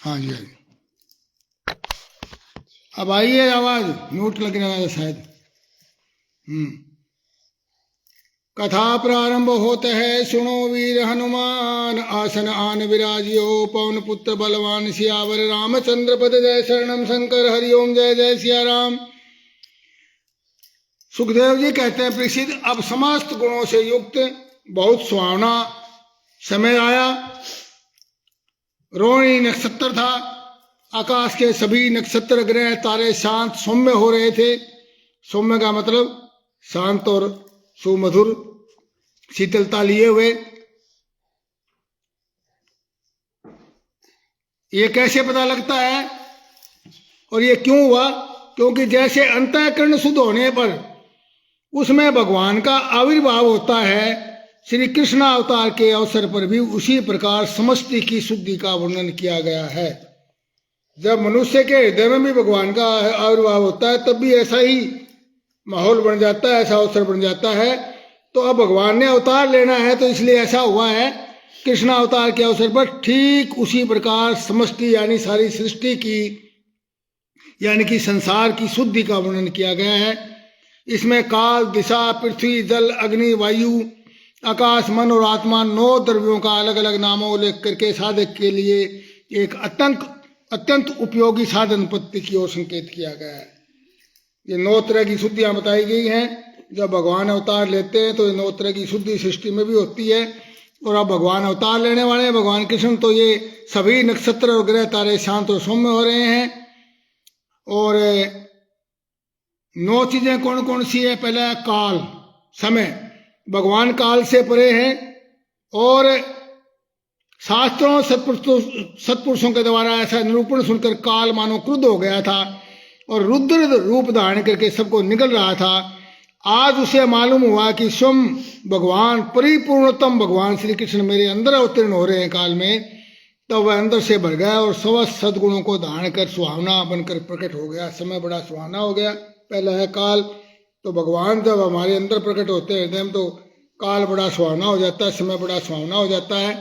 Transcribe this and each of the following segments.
हाँ जी, हाँ जी। अब आइए, आवाज नोट लगने वाला शायद। कथा प्रारंभ होता है, सुनो वीर हनुमान, आसन आन विराजियो, पवन पुत्र बलवान सियावर, रामचंद्र पद जय, शरणम शंकर, हरिओम जय जय सिया राम। सुखदेव जी कहते हैं, प्रसिद्ध अब समस्त गुणों से युक्त बहुत सुहावना समय आया। रोहिणी नक्षत्र था, आकाश के सभी नक्षत्र ग्रह तारे शांत सौम्य हो रहे थे। सौम्य का मतलब शांत और सुमधुर, शीतलता लिए हुए। ये कैसे पता लगता है और ये क्यों हुआ? क्योंकि जैसे अंतःकरण शुद्ध होने पर उसमें भगवान का आविर्भाव होता है, श्री कृष्ण अवतार के अवसर पर भी उसी प्रकार समष्टि की शुद्धि का वर्णन किया गया है। जब मनुष्य के हृदय में भी भगवान का आविर्भाव होता है तब भी ऐसा ही माहौल बन जाता है, ऐसा अवसर बन जाता है। तो अब भगवान ने अवतार लेना है तो इसलिए ऐसा हुआ है। कृष्ण अवतार के अवसर पर ठीक उसी प्रकार समष्टि यानी सारी सृष्टि की यानी कि संसार की शुद्धि का वर्णन किया गया है। इसमें काल, दिशा, पृथ्वी, जल, अग्नि, वायु, आकाश, मन और आत्मा 9 द्रव्यों का अलग अलग नामों उल्लेख करके साधक के लिए एक अत्यंत उपयोगी साधन पद्धति की ओर संकेत किया गया है। ये 9 तरह की शुद्धियां बताई गई हैं। जब भगवान अवतार लेते हैं तो ये 9 तरह की शुद्धि सृष्टि में भी होती है। और अब भगवान अवतार लेने वाले हैं भगवान कृष्ण, तो ये सभी नक्षत्र और ग्रह तारे शांत और सौम्य हो रहे हैं। और 9 चीजें कौन कौन सी है? पहला काल, समय। भगवान काल से परे हैं और शास्त्रों सत्पुरुषों के द्वारा ऐसा निरूपण सुनकर काल मानो क्रुद्ध हो गया था और रुद्र रूप धारण करके सबको निगल रहा था। आज उसे मालूम हुआ कि स्वयं भगवान, परिपूर्णतम भगवान श्री कृष्ण मेरे अंदर अवतीर्ण हो रहे हैं काल में। तब वह अंदर से भर गया और समस्त सद्गुणों को धारण कर सुहावना बनकर प्रकट हो गया। समय बड़ा सुहावना हो गया। पहला है काल। तो भगवान जब हमारे अंदर प्रकट होते हैं हृदय में तो काल बड़ा सुहावना हो जाता है, समय बड़ा सुहावना हो जाता है।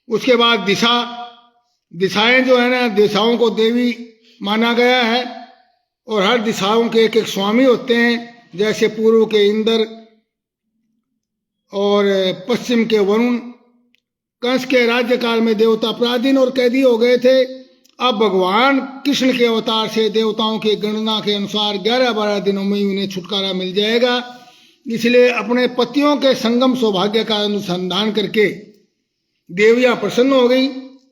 उसके बाद दिशा, दिशाएं जो है ना, दिशाओं को देवी माना गया है और हर दिशाओं के एक एक स्वामी होते हैं। जैसे पूर्व के इंद्र और पश्चिम के वरुण। कंस के राज्य काल में देवता अपराधीन और कैदी हो गए थे। अब भगवान कृष्ण के अवतार से देवताओं की गणना के अनुसार 11-12 दिनों में उन्हें छुटकारा मिल जाएगा। इसलिए अपने पतियों के संगम सौभाग्य का अनुसंधान करके देवियां प्रसन्न हो गई,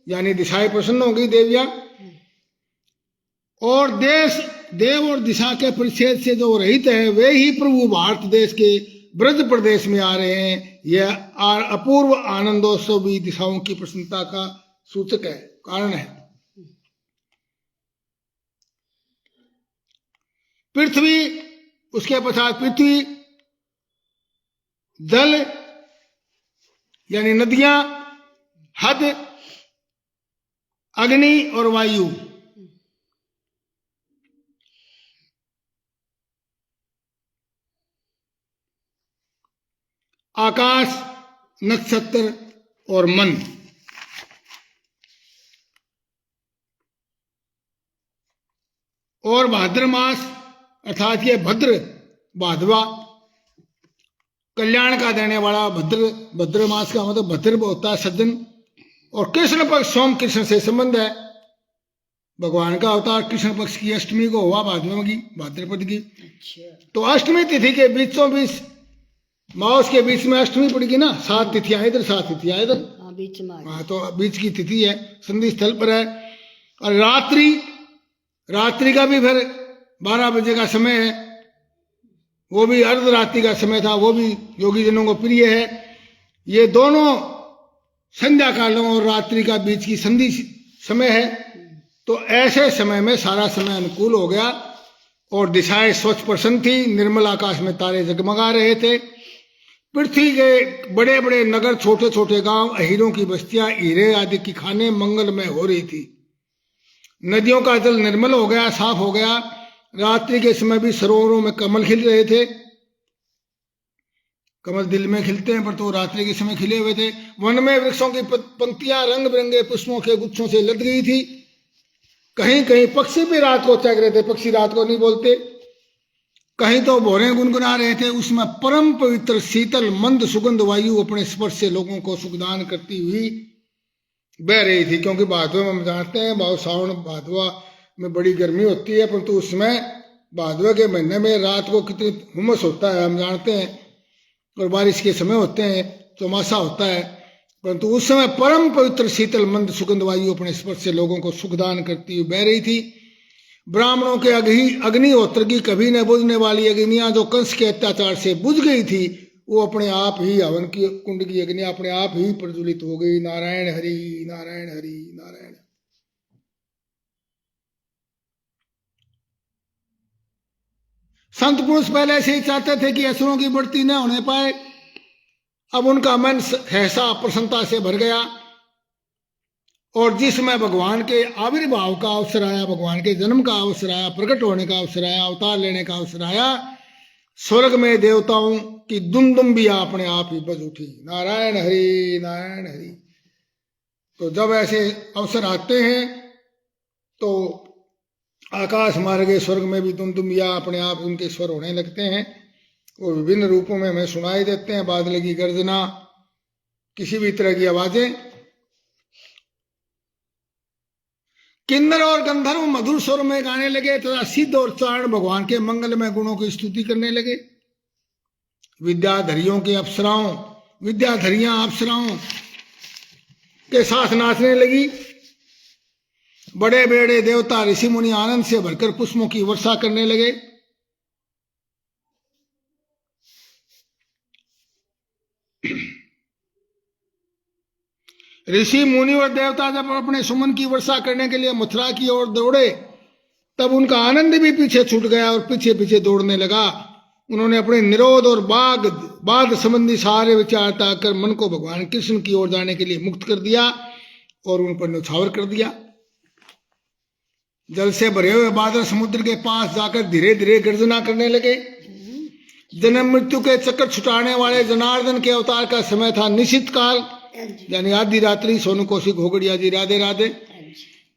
यानी दिशाएं प्रसन्न हो गई देवियां। और देव और दिशा के परिच्छेद से जो रहित है वे ही प्रभु भारत देश के ब्रज प्रदेश में आ रहे हैं। यह अपूर्व आनंदोत्सव भी दिशाओं की प्रसन्नता का सूचक है, कारण है। पृथ्वी, उसके पश्चात पृथ्वी, जल यानी नदियां, हद, अग्नि और वायु। आकाश, नक्षत्र और मन। और भाद्र मास अर्थात ये भद्र, भादवा, कल्याण का देने वाला भद्र मास का मतलब भद्र होता है सज्जन। और कृष्ण पक्ष सोम कृष्ण से संबंध है। भगवान का अवतार कृष्ण पक्ष की अष्टमी को हुआ, भाद्रपद की। तो अष्टमी तिथि के बीचों बीच मास के बीच में अष्टमी पड़ेगी ना। 7 तिथियां इधर, 7 तिथियां इधर, बीच में। हाँ, तो बीच की तिथि है, संधि स्थल पर है। और रात्रि का भी फिर 12 बजे का समय है, वो भी अर्धरात्रि का समय था, वो भी योगी जनों को प्रिय है। ये दोनों संध्या कालों और रात्रि का बीच की संधि समय है। तो ऐसे समय में सारा समय अनुकूल हो गया और दिशाएं स्वच्छ प्रसन्न थी। निर्मल आकाश में तारे जगमगा रहे थे। पृथ्वी के बड़े बड़े नगर, छोटे छोटे गांव, हीरों की बस्तियां, हीरे आदि की खाने मंगलमय हो रही थी। नदियों का जल निर्मल हो गया, साफ हो गया। रात्रि के समय भी सरोवरों में कमल खिल रहे थे। कमल दिल में खिलते हैं, पर तो रात्रि के समय खिले हुए थे। वन में वृक्षों की पंक्तियां रंग बिरंगे पुष्पों के गुच्छों से लद गई थी। कहीं कहीं पक्षी भी रात को चग रहे थे, पक्षी रात को नहीं बोलते। कहीं तो भौरें गुनगुना रहे थे। उसमें परम पवित्र शीतल मंद सुगंध वायु अपने स्पर्श से लोगों को सुखदान करती हुई बह रही थी। क्योंकि भादवा में हम जानते हैं, बहुत सावन भादवा में बड़ी गर्मी होती है, परंतु उसमें भादवा के महीने में रात को कितनी हुमस होता है हम जानते हैं, और बारिश के समय होते हैं, चौमासा होता है, परंतु उस समय परम पवित्र शीतल मंद सुगंध वायु अपने स्पर्श से लोगों को सुखदान करती हुई बह रही थी। ब्राह्मणों के अग्निहोत्र की कभी न बुझने वाली अग्नियां जो कंस के अत्याचार से बुझ गई थी, वो अपने आप ही हवन की कुंड की अग्नियां अपने आप ही प्रज्वलित हो गई। नारायण हरि नारायण हरि नारायण। संत पुरुष पहले से ही चाहते थे कि असुरों की बढ़ती न होने पाए। अब उनका मन सहसा प्रसन्नता से भर गया, और जिसमें भगवान के आविर्भाव का अवसर आया, भगवान के जन्म का अवसर आया, प्रकट होने का अवसर आया, अवतार लेने का अवसर आया, स्वर्ग में देवताओं की दुमदुम्बिया अपने आप ही बज उठी। नारायण हरि नारायण हरि। तो जब ऐसे अवसर आते हैं तो आकाश मार्गे स्वर्ग में भी दुमदुम्बिया अपने आप उनके स्वर होने लगते हैं। वो विभिन्न रूपों में हमें सुनाई देते हैं। बादल की गर्जना, किसी भी तरह की आवाजें। किन्नर और गंधर्व मधुर स्वर में गाने लगे तथा सिद्ध और चारण भगवान के मंगलमय गुणों की स्तुति करने लगे। विद्याधरियों के अप्सराओं, विद्याधरियां अप्सराओं के साथ नाचने लगी। बड़े बड़े देवता ऋषि मुनि आनंद से भरकर पुष्पों की वर्षा करने लगे। ऋषि मुनि और देवता जब अपने सुमन की वर्षा करने के लिए मथुरा की ओर दौड़े, तब उनका आनंद भी पीछे छूट गया और पीछे पीछे दौड़ने लगा। उन्होंने अपने निरोध और बाध संबंधी सारे विचार त्याग कर मन को भगवान कृष्ण की ओर जाने के लिए मुक्त कर दिया और उन पर न्यौछावर कर दिया। जल से भरे हुए बादल समुद्र के पास जाकर धीरे धीरे गर्जना करने लगे। जन्म मृत्यु के चक्कर छुटाने वाले जनार्दन के अवतार का समय था निश्चित काल, यानी आधी रात्रि। सोनू कौशिक घोगड़िया जी राधे राधे।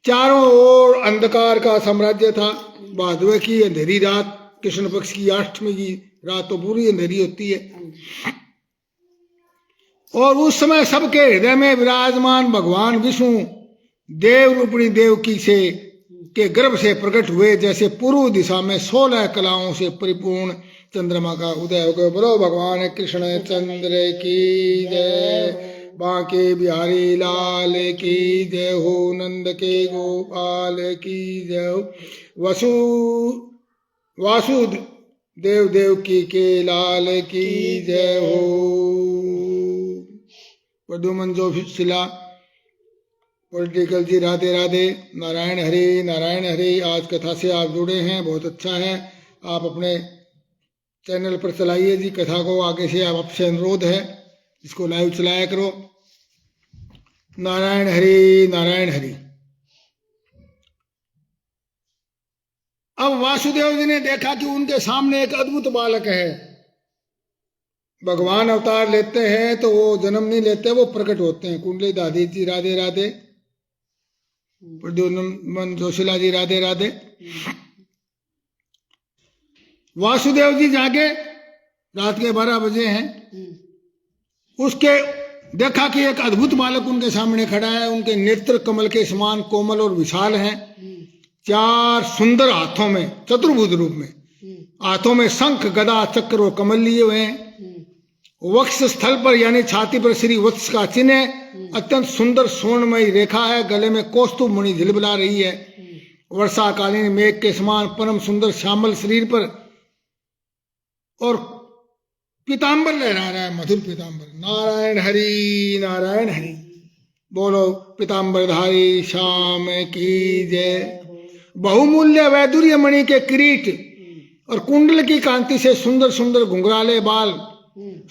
चारों ओर अंधकार का साम्राज्य था। भादवे की अंधेरी रात, कृष्ण पक्ष की अष्टमी की रात तो पूरी अंधेरी होती है। और उस समय सबके हृदय में विराजमान भगवान विष्णु देव रूपिणी देवकी से के गर्भ से प्रकट हुए, जैसे पूर्व दिशा में 16 कलाओं से परिपूर्ण चंद्रमा का उदय हो गया। बोलो भगवान कृष्ण चंद्र की जय। बांके बिहारी लाल की जय हो। नंद के गोपाल की जय हो। वासुदेव देवकी के लाल की जय हो। प्रद्युमन जोशीला पॉलिटिकल जी राधे राधे। नारायण हरि नारायण हरि। आज कथा से आप जुड़े हैं, बहुत अच्छा है। आप अपने चैनल पर चलाइए जी कथा को। आगे से आपसे अनुरोध है, इसको लाइव चलाया करो। नारायण हरि नारायण हरि। अब वासुदेव जी ने देखा कि उनके सामने एक अद्भुत बालक है। भगवान अवतार लेते हैं तो वो जन्म नहीं लेते, वो प्रकट होते हैं। कुंडली दादी जी राधे राधे। प्रद्युमन जोशीला जी राधे राधे। वासुदेव जी जागे, रात के 12 बजे हैं। उसके देखा कि एक अद्भुत बालक उनके सामने खड़ा है। उनके नेत्र कमल के समान कोमल और विशाल हैं। 4 सुंदर हाथों में, चतुर्भुज रूप में हाथों में शंख गदा चक्र और कमल लिए हुए हैं। वक्ष स्थल पर यानी छाती पर श्री वत्स का चिन्ह है। अत्यंत सुंदर स्वर्णमयी रेखा है। गले में कौस्तुभ मणि झिलमिला रही है। वर्षाकालीन मेघ के समान परम सुंदर श्यामल शरीर पर और पीतांबर लहरा रहा है, मधुर पीतांबर। नारायण हरि नारायण हरि। बोलो पीतांबरधारी श्याम की जय। बहुमूल्य वैदुर्य मणि के किरीट और कुंडल की कांति से सुंदर सुंदर घुंघराले बाल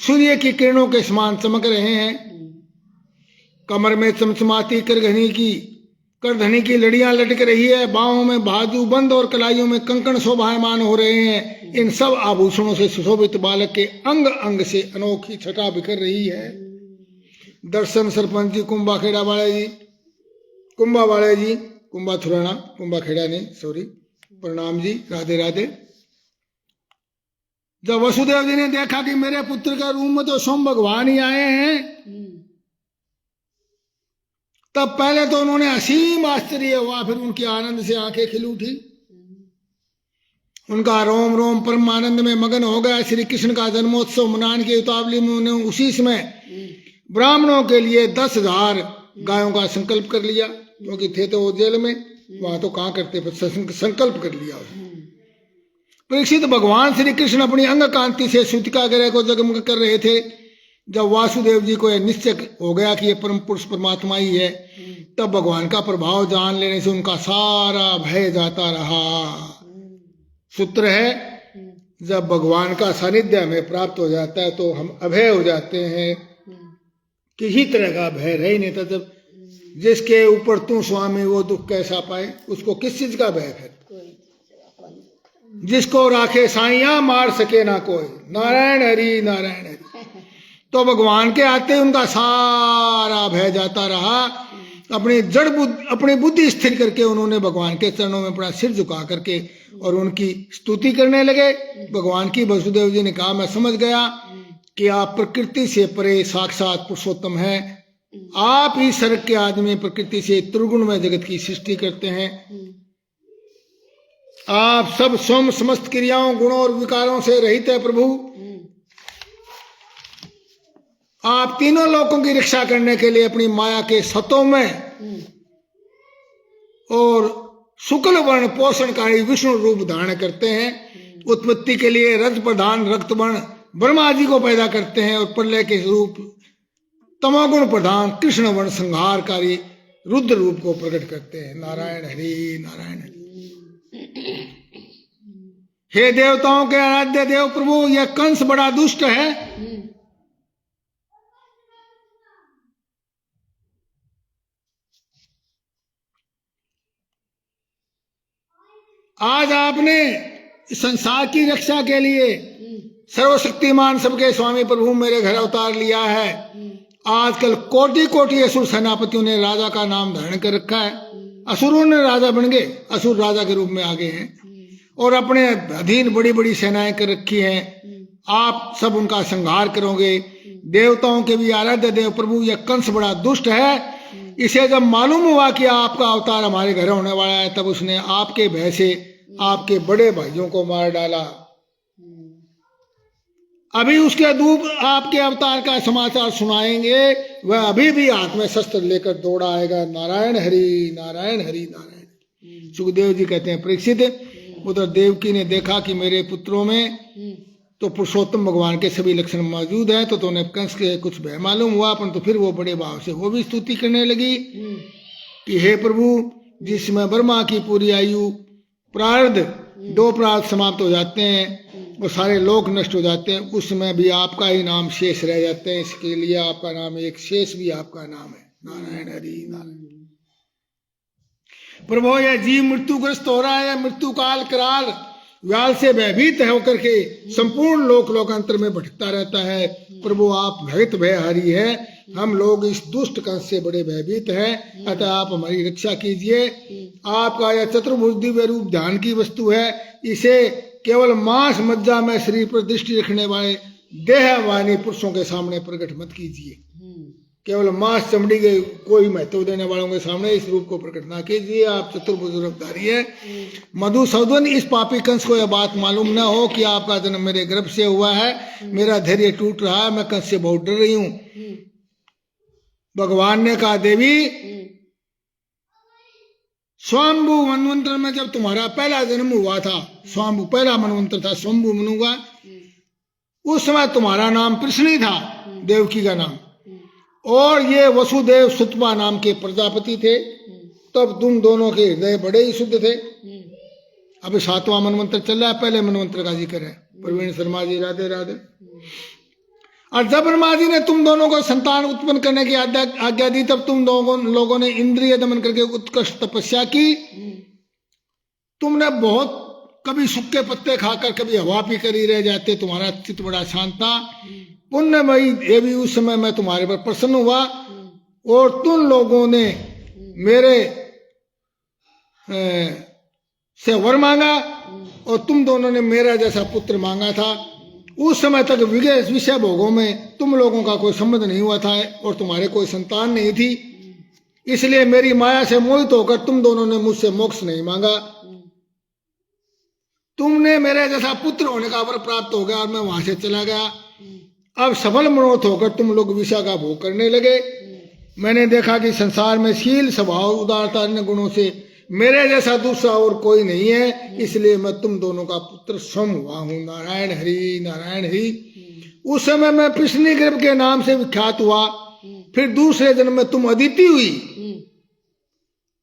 सूर्य की किरणों के समान चमक रहे हैं। कमर में चमचमाती करघनी की करधनी की लड़ियां लटक रही है, बाहों में बाजू बंद और कलाइयों में कंकण शोभायमान हो रहे हैं। इन सब आभूषणों से सुशोभित बालक के अंग अंग से अनोखी छटा बिखर रही है। दर्शन सरपंच जी कुंभाखेड़ा वाले जी, कुंभा वाले जी, कुंभा थुराना, कुंभाखेड़ा नहीं, सॉरी, प्रणाम जी, राधे राधे। जब वसुदेव जी ने देखा कि मेरे पुत्र के रूप में तो स्वयं भगवान ही आए हैं, तब पहले तो उन्होंने असीम आश्चर्य हुआ, फिर उनकी आनंद से आंखें खिल उठी, उनका रोम रोम परम आनंद में मगन हो गया। श्री कृष्ण का जन्मोत्सव मनाने की उतावली में उन्होंने उसी समय ब्राह्मणों के लिए 10,000 गायों का संकल्प कर लिया, क्योंकि थे तो वो जेल में, वहां तो कहां करते, संकल्प कर लिया। परीक्षित, भगवान श्री कृष्ण अपनी अंग कांति से सूतिका ग्रह को जगमग कर रहे थे। जब वासुदेव जी को यह निश्चय हो गया कि ये परम पुरुष परमात्मा ही है, तब भगवान का प्रभाव जान लेने से उनका सारा भय जाता रहा। सूत्र है, जब भगवान का सानिध्य हमें प्राप्त हो जाता है तो हम अभय हो जाते हैं, किसी तरह का भय रह ही नहीं था। जब जिसके ऊपर तू स्वामी वो दुख कैसा पाए, उसको किस चीज का भय है? जिसको राखे साइया मार सके ना कोई, नारायण हरि नारायण हरि। तो भगवान के आते उनका सारा भय जाता रहा। अपनी बुद्धि स्थिर करके उन्होंने भगवान के चरणों में अपना सिर झुका करके और उनकी स्तुति करने लगे। भगवान की वसुदेव जी ने कहा, मैं समझ गया कि आप प्रकृति से परे साक्षात पुरुषोत्तम हैं। आप ही सर्ग के आदमी प्रकृति से त्रिगुण में जगत की सृष्टि करते हैं। आप सब स्वयं समस्त क्रियाओं गुणों और विकारों से रहित है प्रभु। आप तीनों लोकों की रक्षा करने के लिए अपनी माया के सतों में और शुक्ल वर्ण पोषणकारी विष्णु रूप धारण करते हैं। उत्पत्ति के लिए रज प्रधान रक्त वर्ण ब्रह्मा जी को पैदा करते हैं और प्रलय के रूप तमोगुण प्रधान कृष्ण वर्ण संहारकारी रुद्र रूप को प्रकट करते हैं। नारायण हरि नारायण हरि। हे देवताओं के आराध्य देव प्रभु, यह कंस बड़ा दुष्ट है। आज आपने संसार की रक्षा के लिए सर्वशक्तिमान सबके स्वामी प्रभु मेरे घर अवतार लिया है। आजकल कोटि कोटि असुर सेनापतियों ने राजा का नाम धारण कर रखा है। असुरों ने राजा बन गए, असुर राजा के रूप में आ गए हैं और अपने अधीन बड़ी बड़ी सेनाएं कर रखी हैं। आप सब उनका संहार करोगे। देवताओं के भी आराध्य देव प्रभु, यह कंस बड़ा दुष्ट है। इसे जब मालूम हुआ कि आपका अवतार हमारे घर होने वाला है, तब उसने आपके भय से आपके बड़े भाइयों को मार डाला। अभी उसके दूत आपके अवतार का समाचार सुनाएंगे, वह अभी भी हाथ में शस्त्र लेकर दौड़ा आएगा। नारायण हरि नारायण हरि नारायण। सुखदेव जी कहते हैं, परीक्षित, उधर देवकी ने देखा कि मेरे पुत्रों में तो पुरुषोत्तम भगवान के सभी लक्षण मौजूद हैं, तो उन्हें कंस के कुछ भय मालूम हुआ, परंतु फिर वो बड़े भाव से वो भी स्तुति करने लगी कि हे प्रभु, जिसमें ब्रह्मा की पूरी आयु प्रारब्ध 2 प्रारब्ध समाप्त हो जाते हैं और सारे लोक नष्ट हो जाते हैं, उसमें भी आपका ही नाम शेष रह जाते हैं। इसके लिए आपका नाम एक शेष भी आपका नाम है। नारायण हरि नारायण। प्रभु, यह जीव मृत्युग्रस्त हो रहा है, मृत्यु काल कराल व्याल से भयभीत होकर के संपूर्ण लोकांतर में भटकता रहता है। प्रभु, आप भक्त भयहारी है, हम लोग इस दुष्ट कंस से बड़े भयभीत हैं, अतः आप हमारी रक्षा कीजिए। आपका यह चतुर्भुज दिव्य रूप ध्यान की वस्तु है। इसे केवल मांस मज्जा में शरीर पर दृष्टि रखने वाले देहवानी पुरुषों के सामने प्रकट मत कीजिए। केवल मांस चमड़ी के कोई महत्व देने वालों के सामने इस रूप को प्रकट ना कीजिए। आप चतुर्भुज रूपधारी है। मधुसूदन, इस पापी कंस को यह बात मालूम न हो कि आपका जन्म मेरे गर्भ से हुआ है। मेरा धैर्य टूट रहा है, मैं कंस से बहुत डर रही हूं। भगवान ने कहा, देवी, स्वाम्भु मनवंतर में जब तुम्हारा पहला जन्म हुआ था, स्वाम्भु पहला मनवंतर था, स्वयंभू मनु का, उस समय तुम्हारा नाम कृष्ण ही था, देवकी का नाम, और ये वसुदेव सुतपा नाम के प्रजापति थे। तब तुम दोनों के हृदय बड़े ही शुद्ध थे। अभी 7वां मनवंतर चल रहा है, पहले मनवंतर का जिक्र है। प्रवीण शर्मा जी, राधे राधे। और जब ब्रह्मा जी ने तुम दोनों को संतान उत्पन्न करने की आज्ञा दी, तब तुम लोगों ने इंद्रिय दमन करके उत्कृष्ट तपस्या की। तुमने बहुत कभी सूखे पत्ते खाकर कभी हवा पी कर ही रह जाते, तुम्हारा चित्त बड़ा शांत था। पुण्यमयी देवी, उस समय मैं तुम्हारे पर प्रसन्न हुआ और तुम लोगों ने मेरे से वर मांगा और तुम दोनों ने मेरा जैसा पुत्र मांगा था। उस समय तक विषय भोगों में तुम लोगों का कोई संबंध नहीं हुआ था और तुम्हारे कोई संतान नहीं थी, इसलिए मेरी माया से मोहित होकर तुम दोनों ने मुझसे मोक्ष नहीं मांगा। तुमने मेरे जैसा पुत्र होने का वर प्राप्त हो गया और मैं वहां से चला गया। अब सफल मनोरथ होकर तुम लोग विषय का भोग करने लगे। मैंने देखा कि संसार में शील, स्वभाव, उदारता, अन्य गुणों से मेरे जैसा दूसरा और कोई नहीं है, इसलिए मैं तुम दोनों का पुत्र स्वयं हुआ हूं। नारायण हरि, नारायण हरि। उस समय मैं पिष्णी गर्भ के नाम से विख्यात हुआ। फिर दूसरे जन्म में तुम अदिति हुई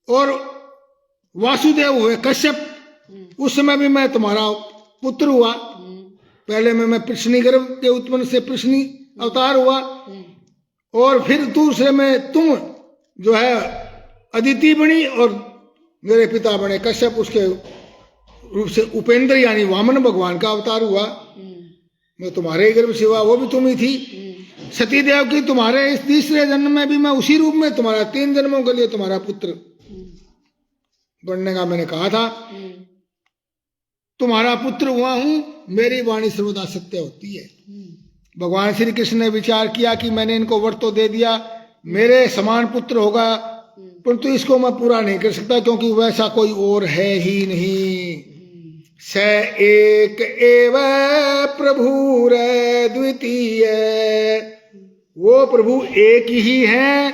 और वासुदेव हुए कश्यप। उस समय भी मैं तुम्हारा पुत्र हुआ। पहले मैं पिष्णी गर्भ के उत्पन्न से पिष्णी अवतार हुआ और फिर दूसरे में तुम जो है अदिति बनी और मेरे पिता बने कश्यप, उसके रूप से उपेंद्र यानी वामन भगवान का अवतार हुआ। मैं तुम्हारे गर्भ से हुआ, वो भी तुम ही थी। सती देव की तुम्हारे इस तीसरे जन्म में भी मैं उसी रूप में तुम्हारा 3 जन्मों के लिए तुम्हारा पुत्र बनने का मैंने कहा था। तुम्हारा पुत्र हुआ हूं, मेरी वाणी सर्वदा सत्य होती है। भगवान श्री कृष्ण ने विचार किया कि मैंने इनको वर तो दे दिया, मेरे समान पुत्र होगा, परंतु इसको मैं पूरा नहीं कर सकता क्योंकि वैसा कोई और है ही नहीं। स एक एव प्रभु रे द्वितीय, वो प्रभु एक ही है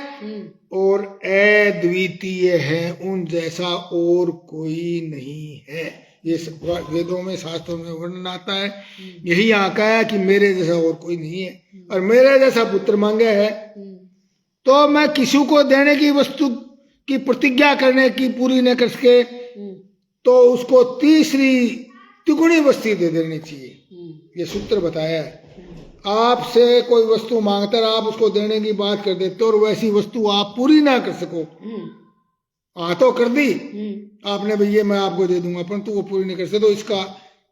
और अद्वितीय है, उन जैसा और कोई नहीं है। ये वेदों में, शास्त्रों में वर्णन आता है। यही यहाँ का है कि मेरे जैसा और कोई नहीं है और मेरे जैसा पुत्र मांगे है तो मैं किसी को देने की वस्तु की प्रतिज्ञा करने की पूरी न कर सके तो उसको तीसरी तिगुनी वस्तु दे देनी चाहिए। ये सूत्र बताया है। आपसे कोई वस्तु मांगता है, आप उसको देने की बात कर देते और वैसी वस्तु आप पूरी ना कर सको, तो कर दी आपने, भैया मैं आपको दे दूंगा, परंतु वो पूरी नहीं कर सकते, तो इसका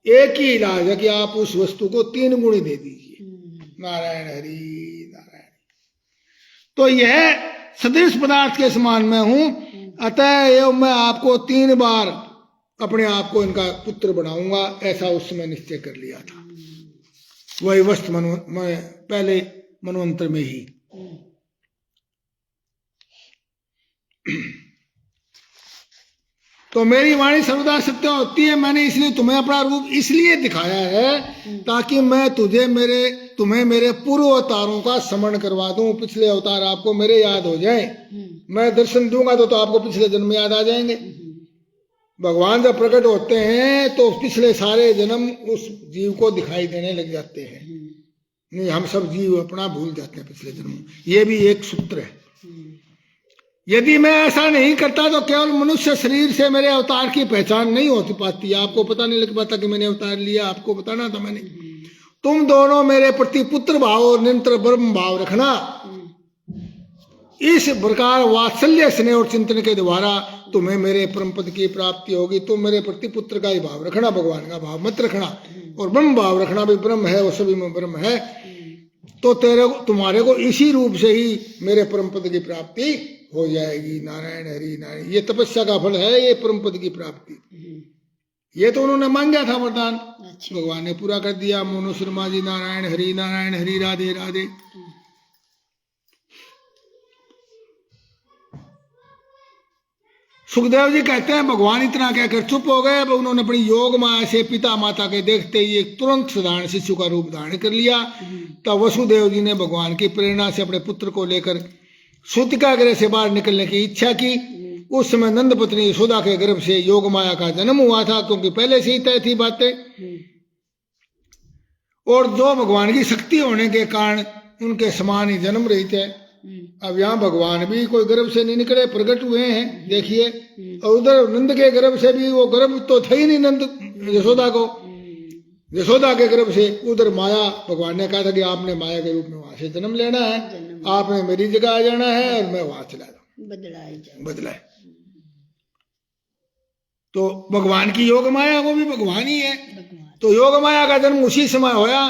एक ही इलाज है कि आप उस वस्तु को 3 गुणी दे दीजिए। नारायण हरि, नारायण। तो यह सदृश पदार्थ के समान मैं हूं, अतः मैं आपको 3 बार अपने आप को इनका पुत्र बनाऊंगा, ऐसा उस समय निश्चय कर लिया था। वही वस्तु मैं पहले मनवंतर में ही। तो मेरी वाणी सर्वदा सत्य होती है। मैंने इसलिए तुम्हें अपना रूप इसलिए दिखाया है ताकि मैं तुम्हें मेरे पूर्व अवतारों का स्मरण करवा दूं। पिछले अवतार आपको मेरे याद हो जाए, मैं दर्शन दूंगा तो आपको पिछले जन्म याद आ जाएंगे। भगवान जब प्रकट होते हैं तो पिछले सारे जन्म उस जीव को दिखाई देने लग जाते हैं। नहीं, हम सब जीव अपना भूल जाते हैं पिछले जन्म। ये भी एक सूत्र है। यदि मैं ऐसा नहीं करता तो केवल मनुष्य शरीर से मेरे अवतार की पहचान नहीं होती पाती। आपको पता नहीं लग पाता कि मैंने अवतार लिया, आपको बताना था मैंने। तुम दोनों मेरे प्रति पुत्र भाव और निरंतर ब्रह्म भाव रखना। इस प्रकार वात्सल्य, स्नेह और चिंतन के द्वारा तुम्हें मेरे परम पद की प्राप्ति होगी। तुम मेरे प्रति पुत्र का ही भाव रखना, भगवान का भाव मत रखना। और ब्रह्म भाव रखना, भी ब्रह्म है, वो सभी में ब्रह्म है। तो तुम्हारे को इसी रूप से ही मेरे परम पद की प्राप्ति हो जाएगी। नारायण हरि, नारायण। ये तपस्या का फल है, ये परम पद की प्राप्ति। ये तो उन्होंने मांगा था वरदान, भगवान ने पूरा कर दिया। मोनो शर्मा जी, नारायण हरि, नारायण हरि, राधे राधे। सुखदेव जी कहते हैं भगवान इतना कहकर चुप हो गए। अब उन्होंने अपनी योग माया से पिता माता के देखते ही एक तुरंत साधारण शिशु का रूप धारण कर लिया। तब वसुदेव जी ने भगवान की प्रेरणा से अपने पुत्र को लेकर सूतिका गृह से बाहर निकलने की इच्छा की। उस समय नंद पत्नी यशोदा के गर्भ से योग माया का जन्म हुआ था, क्योंकि पहले से ही तय थी बातें। और जो भगवान की शक्ति होने के कारण उनके समान ही जन्म रही थे। अब यहाँ भगवान भी कोई गर्भ से नहीं निकले, प्रकट हुए हैं, देखिए। और उधर नंद के गर्भ से भी वो गर्भ तो थे ही नहीं नंद यशोदा को, यशोदा के गर्भ से। उधर माया, भगवान ने कहा था कि आपने माया के रूप में वहां से जन्म लेना है, आपने मेरी जगह आ जाना है और मैं वहां चला जाऊं, बदला है। तो भगवान की योग माया वो भी भगवान ही है। तो योग माया का जन्म उसी समय होया।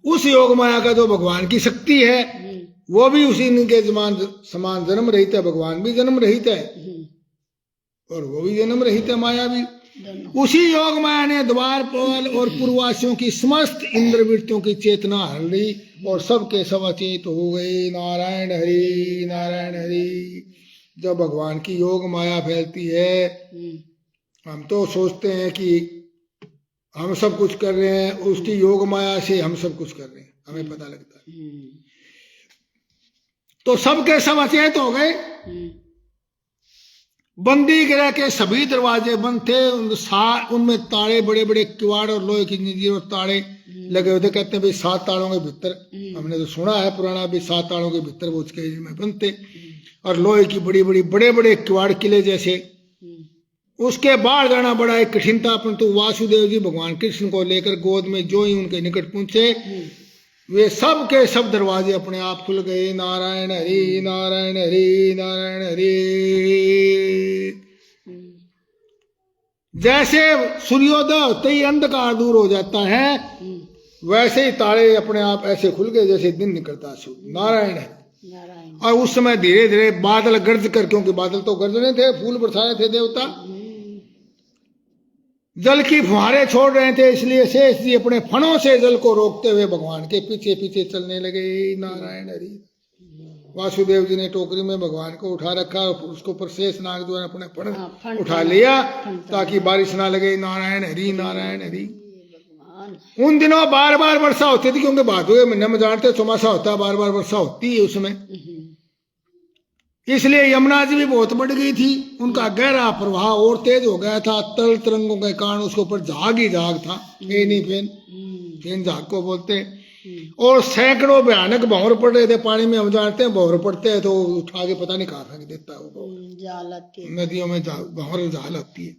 उस योग माया का जो भगवान की शक्ति है वो भी उसी के समान जन्म रहित है। भगवान भी जन्म रहित है और वो भी जन्म रहित है, माया भी। उसी योग माया ने द्वारपाल और पूर्ववासियों की समस्त इंद्रवृत्तियों की चेतना हर ली और सबके सब अचेत हो गए। नारायण हरि, नारायण हरि। जब भगवान की योग माया फैलती है, हम तो सोचते हैं कि हम सब कुछ कर रहे हैं, उसकी योग माया से हम सब कुछ कर रहे हैं, हमें पता लगता है। तो सबके सब अचेत हो गए। बंदी गृह के सभी दरवाजे बंद थे, उनमें ताड़े, बड़े बड़े किवाड़ और लोहे की जंजीर और ताड़े लगे हुए थे। कहते हैं भाई 7 तालों के भीतर, हमने तो सुना है पुराना भी 7 तालों के भीतर वो उसके में बंद थे और लोहे की बड़ी बड़ी बड़े बड़े किवाड़ किले जैसे। उसके बाहर जाना बड़ा एक कठिन था, परंतु वासुदेव जी भगवान कृष्ण को लेकर गोद में जो ही उनके निकट पहुंचे, वे सब के सब दरवाजे अपने आप खुल गए। नारायण हरि, नारायण हरि, नारायण हरि। जैसे सूर्योदय होते ही अंधकार दूर हो जाता है, वैसे ही तारे अपने आप ऐसे खुल गए जैसे दिन निकलता है। नारायण है। और उस समय धीरे धीरे बादल गर्ज कर, क्योंकि बादल तो गर्जने थे, फूल बरसा रहे थे देवता, जल की फुहारे छोड़ रहे थे, इसलिए शेष जी अपने फणों से जल को रोकते हुए भगवान के पीछे पीछे चलने लगे। नारायण हरि। वासुदेव जी ने टोकरी में भगवान को उठा रखा और उसको पर शेष नाग जो है अपने फण उठा लिया ताकि बारिश ना लगे। नारायण हरि, नारायण हरि। उन दिनों बार बार वर्षा होती थी, क्योंकि भादों महीने में जानते चौमासा होता है, बार बार वर्षा होती है उसमें, इसलिए यमुना जी भी बहुत बढ़ गई थी। उनका गहरा प्रवाह और तेज हो गया था। तल तरंगों के कारण उसके ऊपर झाग ही झाग था, फेन झाग को बोलते। और सैकड़ों भयानक भंवर पड़ रहे थे पानी में। हम जानते हैं भंवर पड़ते हैं तो उठा के पता नहीं कहाँ फेंक देता है वो, नदियों में भंवर झाल होती है।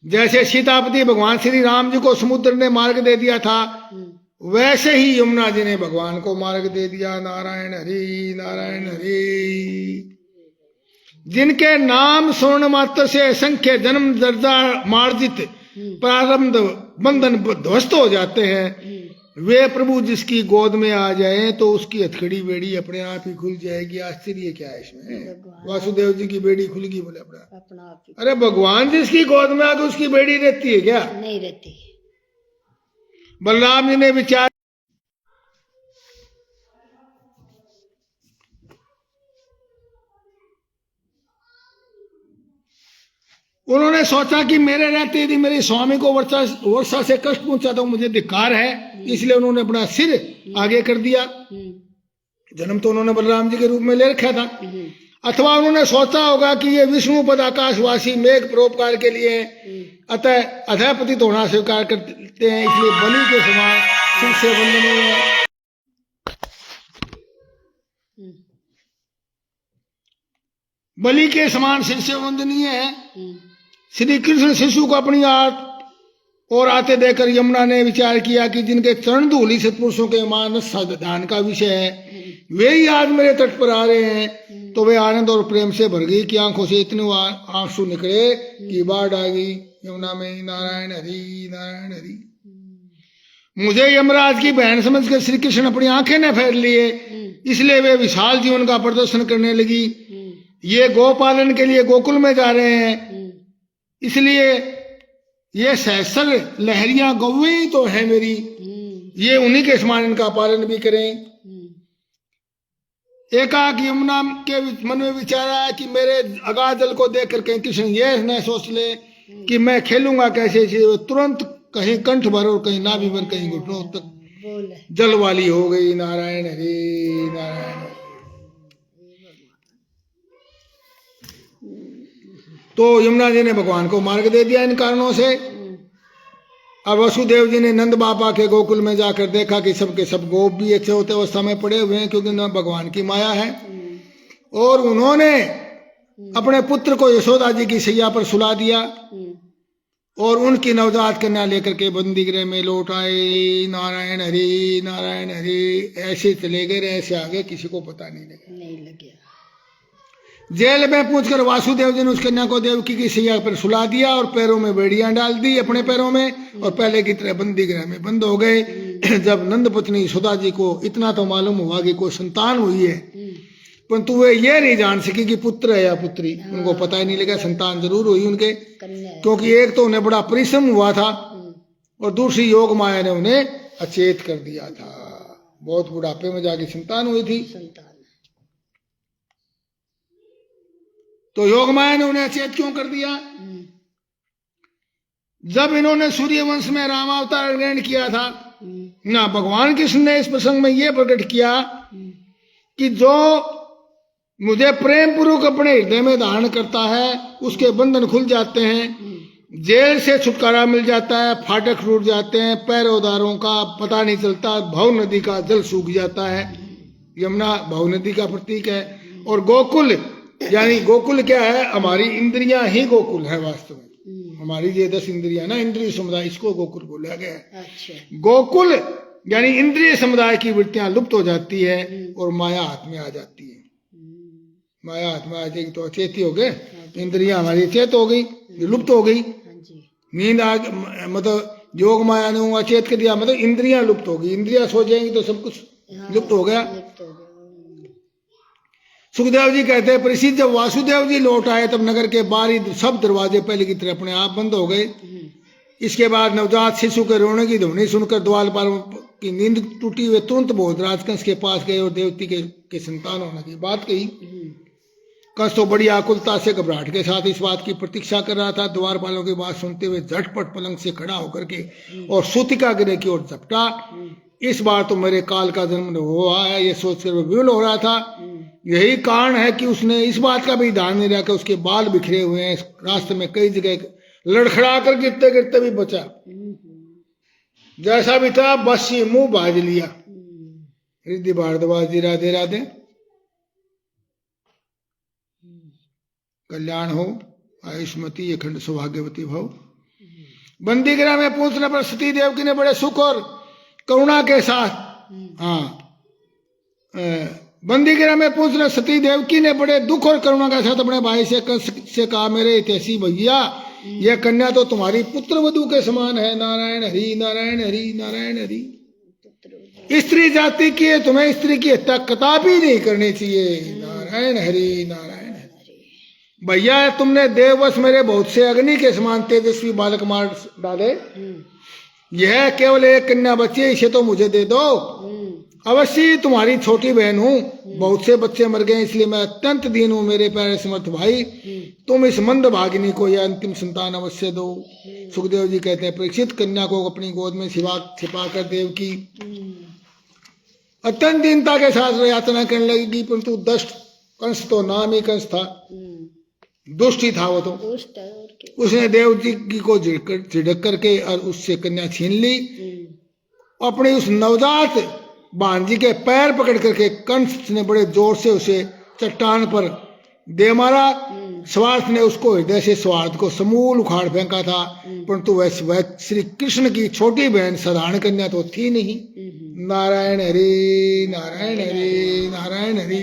जैसे सीतापति भगवान श्री राम जी को समुद्र ने मार्ग दे दिया था, वैसे ही यमुना जी ने भगवान को मार्ग दे दिया। नारायण हरि, नारायण हरि। जिनके नाम स्वर्ण मात्र से असंख्य जन्म दर्जा मार्जित प्रारंभ बंधन ध्वस्त हो जाते हैं, वे प्रभु जिसकी गोद में आ जाएं तो उसकी हथकड़ी बेड़ी अपने आप ही खुल जाएगी। आश्चर्य क्या है इसमें? वासुदेव जी की बेड़ी खुल गई, बोले अपना आप। अरे भगवान जिसकी गोद में आके उसकी बेड़ी रहती है क्या? नहीं रहती। बलराम जी ने विचार, उन्होंने सोचा कि मेरे रहते यदि मेरे स्वामी को वर्षा से कष्ट पहुंचा तो मुझे धिक्कार है, इसलिए उन्होंने अपना सिर आगे कर दिया। जन्म तो उन्होंने बलराम जी के रूप में ले रखा था। अथवा उन्होंने सोचा होगा कि ये विष्णु पद आकाशवासी मेघ परोपकार के लिए अतः अधपतित होना स्वीकार करते हैं, इसलिए बलि के समान सिर से वंदनीय है। बलि के समान सिर से वंदनीय है। श्री कृष्ण शिशु को अपनी और आते देखकर यमुना ने विचार किया कि जिनके चरण धूलि सत्पुरुषों के मानस ध्यान का विषय है, वे ही आज मेरे तट पर आ रहे हैं। तो वे आनंद और प्रेम से भर गई कि आंखों से इतने आंसू निकले कि बाढ़ आ गई यमुना में। नारायण हरि, नारायण हरि। मुझे यमराज की बहन समझकर श्री कृष्ण अपनी आंखें न फेर लिए, इसलिए वे विशाल जीवन का प्रदर्शन करने लगी। ये गोपालन के लिए गोकुल में जा रहे हैं, इसलिए ये सहस्र लहरियां गौवे ही तो है मेरी, ये उन्हीं के समान इनका पालन भी करें। एकाक यमुना के मन में विचार आया कि मेरे अगाध जल को देखकर कहीं कृष्ण ये न सोच ले कि मैं खेलूंगा कैसे। तुरंत कहीं कंठ भर और कहीं नाभि भर, कहीं घुटनों तक जल वाली हो गई। नारायण हरि, नारायण। तो यमुना जी ने भगवान को मार्ग दे दिया इन कारणों से। अब वसुदेव जी ने नंद बाबा के गोकुल में जाकर देखा कि सबके सब गोप भी अच्छे होते अवस्था में पड़े हुए हैं, क्योंकि न भगवान की माया है। और उन्होंने अपने पुत्र को यशोदा जी की सैया पर सुला दिया और उनकी नवजात कन्या लेकर के बंदी गृह में लौट आए। नारायण हरि नारायण हरि, ऐसे चले गए, ऐसे आगे, किसी को पता नहीं लगा। जेल में पहुंचकर वासुदेव जी ने उस कन्या को देवकी की सैया पर सुला दिया और पैरों में बेड़ियां डाल दी अपने पैरों में, और पहले की तरह बंदी गृह में बंद हो गए। जब नंद पत्नी सुधा जी को इतना तो मालूम हुआ कि कोई संतान हुई है, परंतु वे ये नहीं जान सकी कि पुत्र है या पुत्री। उनको पता ही नहीं लगा, संतान जरूर हुई उनके, क्योंकि एक तो उन्हें बड़ा परिश्रम हुआ था और दूसरी योग माया ने उन्हें अचेत कर दिया था। बहुत बुढ़ापे में जाके संतान हुई थी, तो योग माया ने उन्हें अचेत क्यों कर दिया? जब इन्होंने सूर्य वंश में रामावतार ग्रहण किया था ना, भगवान कृष्ण ने इस प्रसंग में यह प्रकट किया कि जो मुझे प्रेम पूर्वक अपने हृदय में धारण करता है उसके बंधन खुल जाते हैं, जेल से छुटकारा मिल जाता है, फाटक टूट जाते हैं, पैरोदारों का पता नहीं चलता, भव नदी का जल सूख जाता है। यमुना भव नदी का प्रतीक है। और गोकुल, यानी गोकुल क्या है? हमारी इंद्रियां ही गोकुल है वास्तव में। हमारी ये 10 इंद्रियां ना, इंद्रिय समुदाय, इसको गोकुल बोला गया है। अच्छा। गोकुल यानी इंद्रिय समुदाय की वृत्तियां लुप्त हो जाती है और माया हाथ में आ जाती है। माया हाथ में आ जाएगी तो अचेत ही हो गए, इंद्रियां हमारी अचेत हो गई, लुप्त हो गई। नींद आ, मतलब योग माया ने अचेत कर दिया, मतलब इंद्रियां लुप्त हो गई। इंद्रियां सो जाएंगी तो सब कुछ लुप्त हो गया। सुखदेव जी कहते हैं, परिचित जब वासुदेव जी लौट आए तब नगर के बाहरी सब दरवाजे पहले की तरह अपने आप बंद हो गए। इसके बाद नवजात शिशु के रोने की ध्वनि सुनकर द्वारपाल की नींद टूटी हुए तुरंत भोजराज कंस के पास गए और देवती के संतान होने की बात कही। कंस तो बड़ी आकुलता से घबराहट के साथ इस बात की प्रतीक्षा कर रहा था। द्वारपालों की बात सुनते हुए झटपट पलंग से खड़ा होकर के और सूतिका गृह की ओर झपटा। इस बार तो मेरे काल का जन्म हुआ है, ये सोचकर वो विवल हो रहा था। यही कारण है कि उसने इस बात का भी ध्यान नहीं रखा कि उसके बाल बिखरे हुए हैं। रास्ते में कई जगह लड़खड़ा कर गिरते गिरते भी बचा, जैसा भी था बस ये मुंह बाज लिया। रिद्धि भारद्वाज जी राधे राधे, कल्याण हो, आयुष्मती अखंड सौभाग्यवती भव। बंदी गृह में पहुंचने पर सती देवकी ने बड़े सुख और करुणा के साथ, बंदी गृह में पहुंचने सती देवकी ने बड़े दुख और करुणा के साथ अपने भाई से कंस से कहा, मेरे हितैषी भैया, यह कन्या तो तुम्हारी पुत्र वधू के समान है। नारायण हरि नारायण हरि नारायण हरि। स्त्री जाति की है, तुम्हें स्त्री की हत्या कदापि नहीं करनी चाहिए। नारायण हरि नारायण हरि। भैया, तुमने देववश मेरे बहुत से अग्नि के समान तेजस्वी बालक मार डाले, यह केवल एक कन्या बच्ची है, इसे तो मुझे दे दो। अवश्य तुम्हारी छोटी बहन हूँ, बहुत से बच्चे मर गए इसलिए मैं अत्यंत दीन हूँ। मेरे प्यारे समर्थ भाई, तुम इस मंद भागिनी को यह अंतिम संतान अवश्य दो। सुखदेव जी कहते हैं, परीक्षित कन्या को अपनी गोद में छिपा कर देवकी अत्यंत दीनता के साथ यातना करने लगेगी। परंतु दुष्ट कंस, तो नाम ही कंस था, दुष्ट ही था वो तो, उसने देवकी को झिड़क करके और उससे कन्या छीन ली। अपनी उस नवजात भांजी के पैर पकड़ करके कंस ने बड़े जोर से उसे चट्टान पर दे मारा। स्वार्थ ने उसको हृदय से स्वार्थ को समूल उखाड़ फेंका था, परंतु वह श्री कृष्ण की छोटी बहन साधारण कन्या तो थी नहीं। नारायण हरि नारायण हरि नारायण हरि।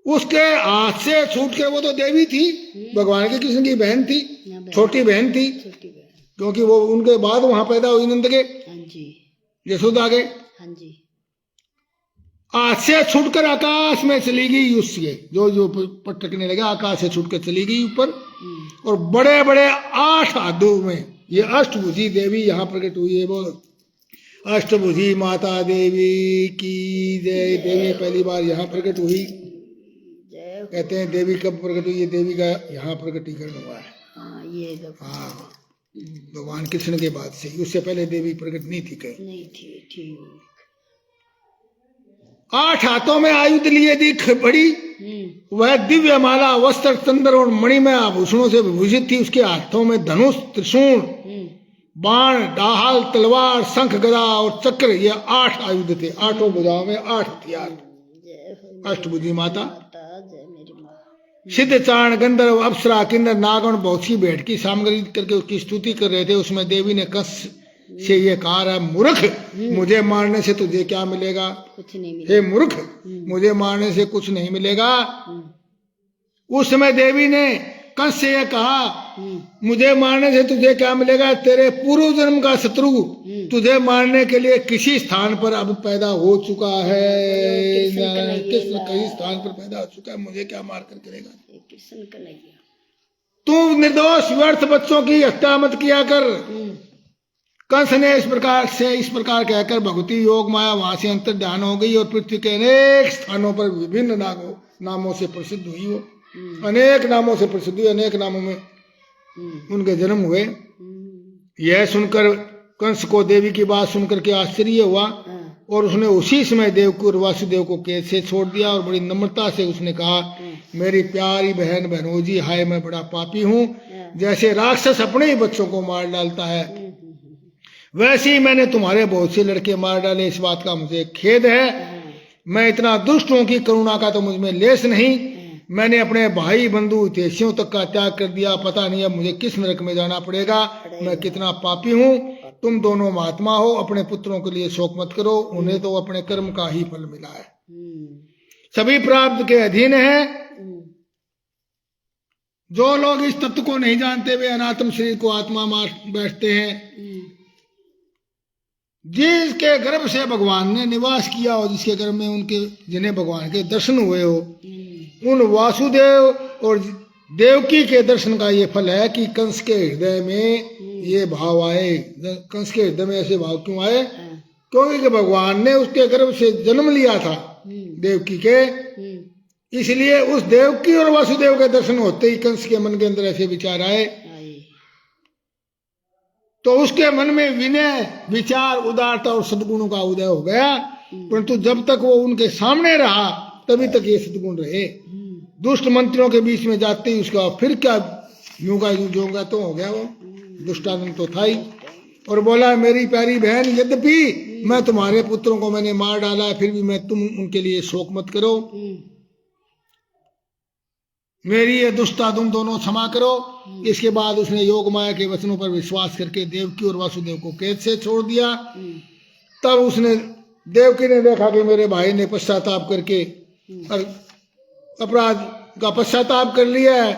उसके हाथ से छूट के, वो तो देवी थी, भगवान के कृष्ण की बहन थी, छोटी बहन थी, क्योंकि वो उनके बाद वहां पैदा हुई नंद के, यशोदा के। हाथ से छूटकर आकाश में चली गई। उसके जो पटकने लगा, आकाश से छूटकर चली गई ऊपर, और बड़े बड़े 8 हाथों में ये अष्टभुजी देवी यहाँ प्रकट हुई है। बोलो अष्टभुजी माता देवी की जय। देवी पहली बार यहाँ प्रकट हुई। कहते हैं देवी कब प्रकट हुई? देवी का यहाँ प्रकटीकरण हुआ है। हाँ, भगवान कृष्ण के बाद से, उससे पहले देवी प्रकट नहीं थी कहीं, नहीं थी। 8 हाथों में आयुध लिए दिख बड़ी, वह दिव्य माला वस्त्र चंद्र और मणिमय आभूषणों से विभूषित थी। उसके हाथों में धनुष, त्रिशूल, बाण, डाहल, तलवार, शंख, गदा और चक्र, ये 8 आयुध थे। 8 भुजाओं में 8 हथियार। अष्टभुजी माता। सिद्ध चाण गंधर्व अप्सरा किन्नर नागण बहुत सी भेंट की सामग्री करके उसकी स्तुति कर रहे थे। उसमें देवी ने कंस से ये कहा है, मूर्ख, मुझे मारने से तुझे क्या मिलेगा? कुछ नहीं मिलेगा। हे मूर्ख, मुझे मारने से कुछ नहीं मिलेगा। उस समय देवी ने कंस से यह कहा, मुझे मारने से तुझे क्या मिलेगा? तेरे पूर्व जन्म का शत्रु तुझे मारने के लिए किसी स्थान पर अब पैदा हो चुका है। कृष्ण कहीं स्थान पर पैदा हो चुका है, मुझे क्या मार कर करेगा? कृष्ण कन्हैया, तू निर्दोष व्यर्थ बच्चों की हत्या मत किया कर। कंस ने इस प्रकार कहकर भगवती योग माया वहां से अंतर ध्यान हो गई और पृथ्वी के अनेक स्थानों पर विभिन्न नामों से प्रसिद्ध हुई। वो अनेक नामों से प्रसिद्ध हुई, अनेक नामों में उनके जन्म हुए। यह सुनकर कंस को देवी की बात सुनकर के आश्चर्य हुआ और उसने उसी समय देवकी और वासुदेव को कैद से छोड़ दिया और बड़ी नम्रता से उसने कहा, मेरी प्यारी बहन बहनोजी, हाय मैं बड़ा पापी हूँ। जैसे राक्षस अपने ही बच्चों को मार डालता है, वैसे ही मैंने तुम्हारे बहुत से लड़के मार डाले। इस बात का मुझे खेद है। मैं इतना दुष्ट हूं कि करुणा का तो मुझ में लेस नहीं। मैंने अपने भाई बंधु हितैषियों तक का त्याग कर दिया। पता नहीं अब मुझे किस नरक में जाना पड़ेगा। मैं कितना पापी हूँ। तुम दोनों महात्मा हो, अपने पुत्रों के लिए शोक मत करो, उन्हें तो अपने कर्म का ही फल मिला है, सभी प्राप्त के अधीन है। जो लोग इस तत्व को नहीं जानते वे अनात्म शरीर को आत्मा मार बैठते हैं। जिसके गर्भ से भगवान ने निवास किया हो, जिसके गर्भ में उनके जिन्हें भगवान के दर्शन हुए हो, उन वासुदेव और देवकी के दर्शन का ये फल है कि कंस के हृदय में ये भाव आए। कंस के हृदय में ऐसे भाव क्यों आए? क्योंकि भगवान ने उसके गर्भ से जन्म लिया था देवकी के, इसलिए उस देवकी और वासुदेव के दर्शन होते ही कंस के मन के अंदर ऐसे विचार आए। तो उसके मन में विनय, विचार, उदारता और सद्गुणों का उदय हो गया। परंतु जब तक वो उनके सामने रहा तभी तक ये सद्गुण रहे। दुष्ट मंत्रियों के बीच में जाते ही उसका फिर क्या यूं का यूं जोंगा तो हो गया, वो दुष्टानंद तो था ही। और बोला, मेरी प्यारी बहन, यद्यपि मैं तुम्हारे पुत्रों को मैंने मार डाला है, फिर भी मैं तुम उनके लिए शोक मत करो। मेरी ये दुष्टता तुम दोनों क्षमा करो। इसके बाद उसने योग माया के वचनों पर विश्वास करके देवकी और वासुदेव को कैद से छोड़ दिया। तब उसने देवकी ने देखा कि मेरे भाई ने पश्चाताप करके अपराध का पश्चाताप कर लिया है,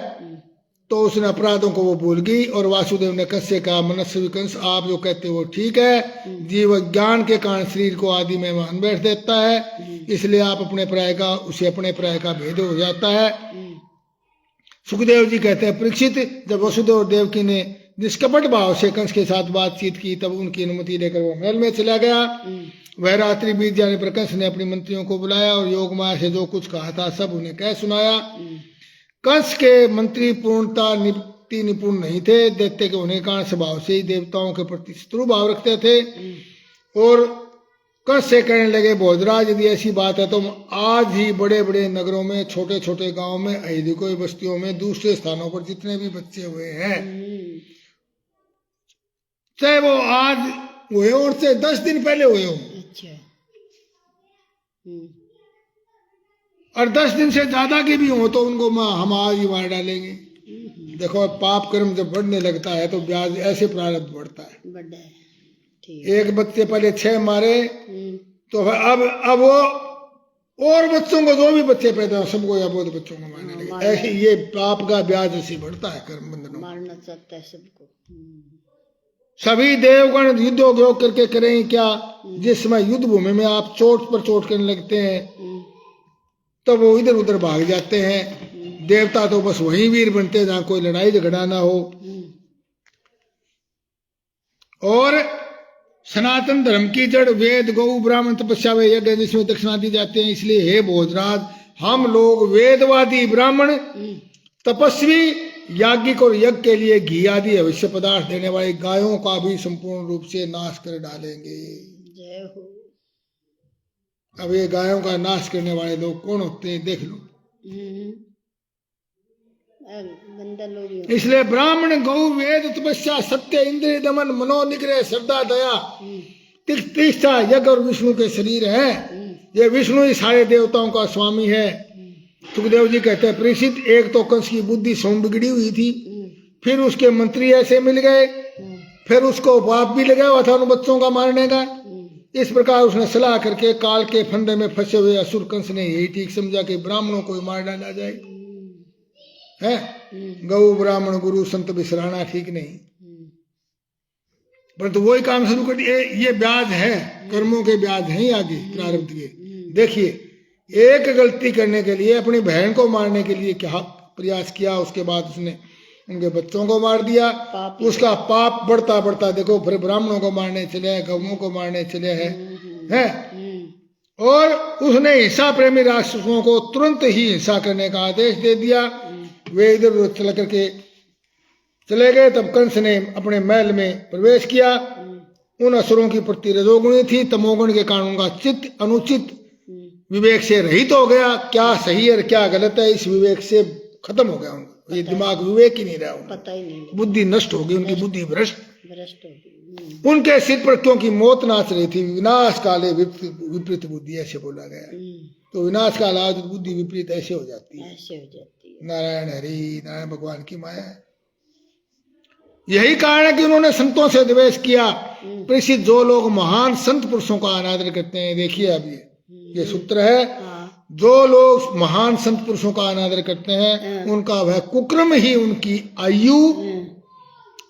तो उसने अपराधों को वो भूल गई। और वासुदेव ने कंस से कहा, मनस्वी कंस, आप जो कहते हो वो ठीक है। जीव ज्ञान के कारण शरीर को आदि में मान बैठ देता है, इसलिए आप अपने प्राय का उसे अपने प्राय का भेद हो जाता है। सुखदेव जी कहते हैं, परीक्षित, जब वसुदेव और देवकी ने निष्कपट भाव से कंस के साथ बातचीत की तब उनकी अनुमति लेकर वो महल में चला गया। वह रात्रि बीत जाने पर कंस ने अपनी मंत्रियों को बुलाया और योग माया से जो कुछ कहा था सब उन्हें कह सुनाया। कंस के मंत्री पूर्णता निपुण नहीं थे। दैत्य के होने के कारण स्वभाव से ही देवताओं के प्रति शत्रु भाव रखते थे। और कंस से कहने लगे, भोजराज, यदि ऐसी बात है तो आज ही बड़े बड़े नगरों में, छोटे छोटे गांवों में, अहिदिकों बस्तियों में, दूसरे स्थानों पर जितने भी बच्चे हुए हैं, चाहे वो आज हुए और चाहे 10 दिन पहले हुए हो, और 10 दिन से ज्यादा के भी हो, तो उनको हम आज ही मार डालेंगे। देखो, पाप कर्म जब बढ़ने लगता है तो ब्याज ऐसे प्रारब्ध बढ़ता है। एक बच्चे पहले 6 मारे, तो अब वो और बच्चों को, जो भी बच्चे पैदा हो सबको या बहुत बच्चों को मारने लगे। ऐसे ये पाप का ब्याज ऐसे बढ़ता है कर्म बंधनों, मारना चाहता है सबको। सभी देवगण युद्धोग करके करें क्या? जिस समय युद्ध भूमि में आप चोट पर चोट करने लगते हैं तो वो इधर उधर भाग जाते हैं। देवता तो बस वही वीर बनते हैं जहां कोई लड़ाई झगड़ा ना हो। और सनातन धर्म की जड़ वेद, गौ, ब्राह्मण, तपस्या व यज्ञ, जिसमें दक्षिणा दी जाते हैं। इसलिए हे भोजराज, हम लोग वेदवादी ब्राह्मण, तपस्वी, याज्ञिक और यज्ञ के लिए घी आदि अवश्य पदार्थ देने वाली गायों का भी संपूर्ण रूप से नाश कर डालेंगे। जय हो। अब ये गायों का नाश करने वाले लोग कौन होते हैं देख लो। इसलिए ब्राह्मण, गौ, वेद, तपस्या, सत्य, इंद्रिय दमन, मनोनिग्रह, श्रद्धा, दया, तीक्षा, यज्ञ और विष्णु के शरीर है। ये विष्णु ही सारे देवताओं का स्वामी है। सुखदेव जी कहते हैं परीक्षित, एक तो कंस की बुद्धि स्वयं बिगड़ी हुई थी, फिर उसके मंत्री ऐसे मिल गए, फिर उसको पाप भी लगा हुआ था उन बच्चों का मारने का। इस प्रकार उसने सलाह करके काल के फंदे में फंसे हुए असुर कंस ने यही ठीक समझा कि ब्राह्मणों को मार डाला जाए। है गौ ब्राह्मण गुरु संत बिसराना ठीक नहीं, परंतु वही काम शुरू कर दिए। ये ब्याज है, कर्मों के ब्याज हैं आगे प्रारब्ध के। देखिए, एक गलती करने के लिए अपनी बहन को मारने के लिए क्या प्रयास किया, उसके बाद उसने उनके बच्चों को मार दिया। उसका पाप बढ़ता बढ़ता देखो, फिर ब्राह्मणों को मारने चले, गौओं को मारने चले हैं। और उसने हिंसा प्रेमी राक्षसों को तुरंत ही हिंसा करने का आदेश दे दिया। वे इधर उधर चल करके चले गए। तब कंस ने अपने महल में प्रवेश किया। उन असुरों की प्रति रजोगुणी थी, तमोगुण के कारण उनका चित्त अनुचित विवेक से रहित हो गया। क्या सही और क्या गलत है, इस विवेक से खत्म हो गया उनका। ये दिमाग विवेक ही नहीं रहा, पता ही नहीं, बुद्धि नष्ट हो गई, उनकी बुद्धि भ्रष्ट हो गई। उनके सिर पर क्योंकि मौत नाच रही थी। विनाश काले विपरीत बुद्धि, ऐसे बोला गया। तो विनाश काल आज बुद्धि विपरीत ऐसे हो जाती है, ऐसे हो जाती है। नारायण हरि, नारायण भगवान की माया है। यही कारण है कि उन्होंने संतों से द्वेष किया। परीक्षित, जो लोग महान संत पुरुषों का अनादर करते हैं, देखिए अब ये सूत्र है, जो लोग महान संत पुरुषों का अनादर करते हैं उनका वह कुक्रम ही उनकी आयु,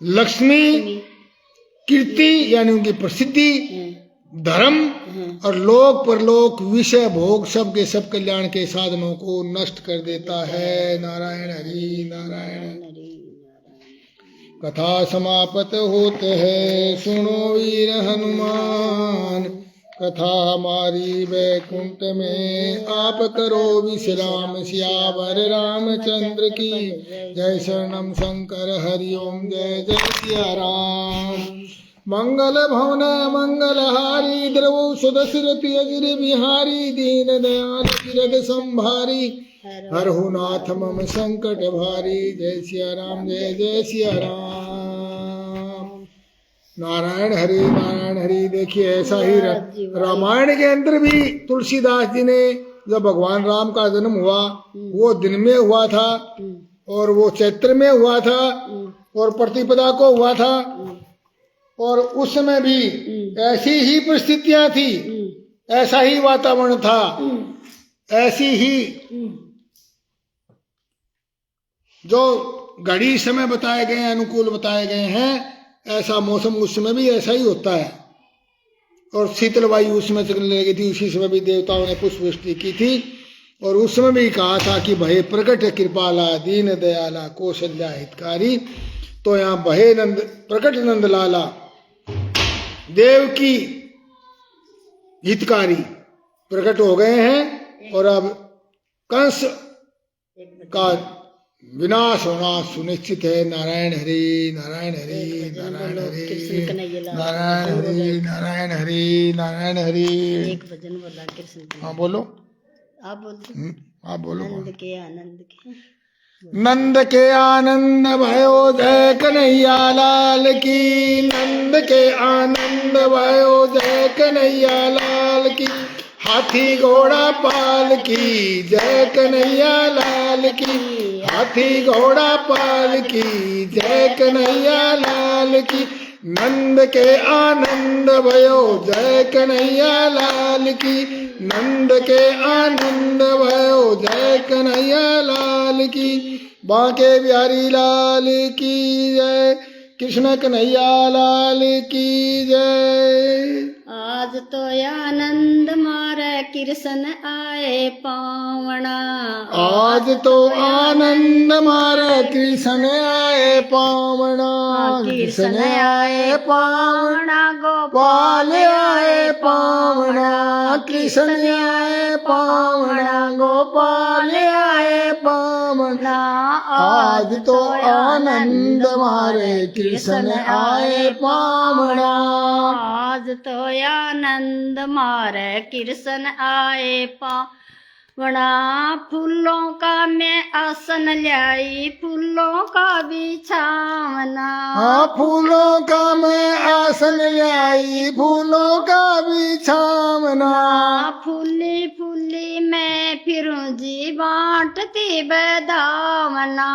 लक्ष्मी, कीर्ति यानी उनकी प्रसिद्धि, धर्म और लोक परलोक, विषय भोग सब के सब कल्याण के साधनों को नष्ट कर देता है। नारायण हरि, नारायण हरि। कथा समाप्त होते है, सुनो वीर हनुमान, कथा हमारी वैकुंठ में आप करो विश्राम। सियावर रामचंद्र की जय, शरणम शंकर हरि ओम जय जय सिया राम। मंगल भवन मंगलहारी, द्रवौ सुदशरथि अजिर बिहारी, दीन दयाल गिरद संभारी, हरहु नाथ मम संकट भारी। जय सिया राम, जय जय सिया राम। नारायण हरि, नारायण हरि। देखिए, ऐसा ही रामायण के अंदर भी तुलसीदास जी ने, जब भगवान राम का जन्म हुआ वो दिन में हुआ था, और वो चैत्र में हुआ था, और प्रतिपदा को हुआ था, और उस समय भी ऐसी ही परिस्थितियां थी, ऐसा ही वातावरण था, ऐसी ही जो घड़ी समय बताए गए हैं, अनुकूल बताए गए हैं, ऐसा मौसम उस समय भी ऐसा ही होता है। और शीतल वायु उस समय चलने लगी थी। उसी समय भी देवताओं ने पुष्प वृष्टि की थी, और उस समय भी कहा था कि भय प्रकट कृपाला, दीन दयाला, कौशल्या हितकारी। तो यहाँ भय नंद प्रकट नंद लाला, देव की हितकारी प्रकट हो गए हैं, और अब कंस का विनाश होना सुनिश्चित है। नारायण हरि, नारायण हरि, नारायण हरि, नारायण हरि, नारायण हरि, नारायण हरि। एक भजन बोला कृष्ण। हाँ बोलो, आप बोलो। आप बोलो। नंद के आनंद के, नंद के आनंद भयो जय कन्हैया लाल की, नंद के आनंद भयो जय कन्हैया लाल की, हाथी घोड़ा पाल की जय कन्हैया लाल की, हाथी घोड़ा पाल की जय कन्हैया लाल की, नंद के आनंद भयो जय कन्हैया लाल की, नंद के आनंद भयो जय कन्हैया लाल की, बांके बिहारी लाल की जय, कृष्ण कन्हैया लाल की जय। आज तो आनंद मारे कृष्ण आए पावना, आज तो आनंद मारे कृष्ण आए पावना, कृष्ण आए पावना, गोपाल आए पावना, कृष्ण आए पावना, गोपाल आए पावना। आज तो आनंद मारे कृष्ण आए पावना, आज तो आनंद मारे कृष्ण आए पावना। फूलों का मैं आसन लाई, फूलों का बिछावना, हाँ फूलों का मैं आसन लाई, फूलों का बिछावना, फूली फूली मैं फिरूं जी बांटती बदावना।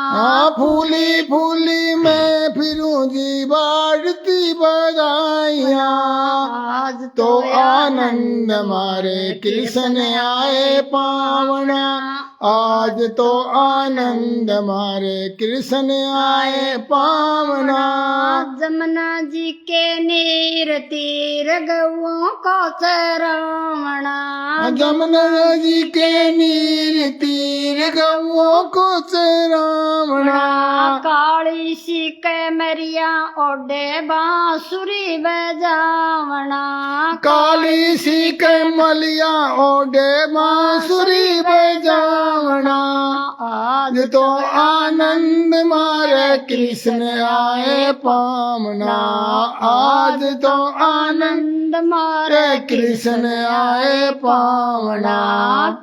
फूली फूली मैं फिरूं जी बांटती बधाइयाँ। आज तो आनंद मारे कृष्ण आए पावना। आज तो आनंद मारे कृष्ण आए पावना। जमुना जी के नीर तीर गौओं को चरावना। जमुना जी के नीर तीर गौओं को चरावना। काली सी कैमरिया ओडे बांसुरी बजावना। काली सी कैमलिया ओडे बांसुरी बजावना। आज तो आनंद मारे कृष्ण आए पावना। आज तो आनंद मारे कृष्ण आए पावना।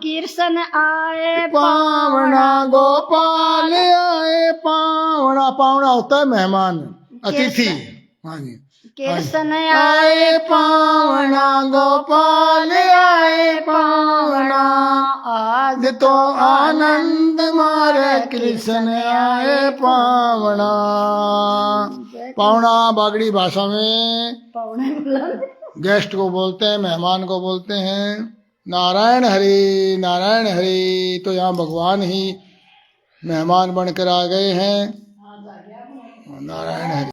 कृष्ण आए पावना गोपाल आए पावना। पावना होता है मेहमान, अतिथि। हाँ जी। कृष्ण आए पावना गोपाल आए पावना। आज तो आनंद मारे कृष्ण आए पावना। पावना बागड़ी भाषा में गेस्ट को बोलते हैं, मेहमान को बोलते हैं। नारायण हरि नारायण हरि। तो यहाँ भगवान ही मेहमान बनकर आ गए हैं। नारायण हरि।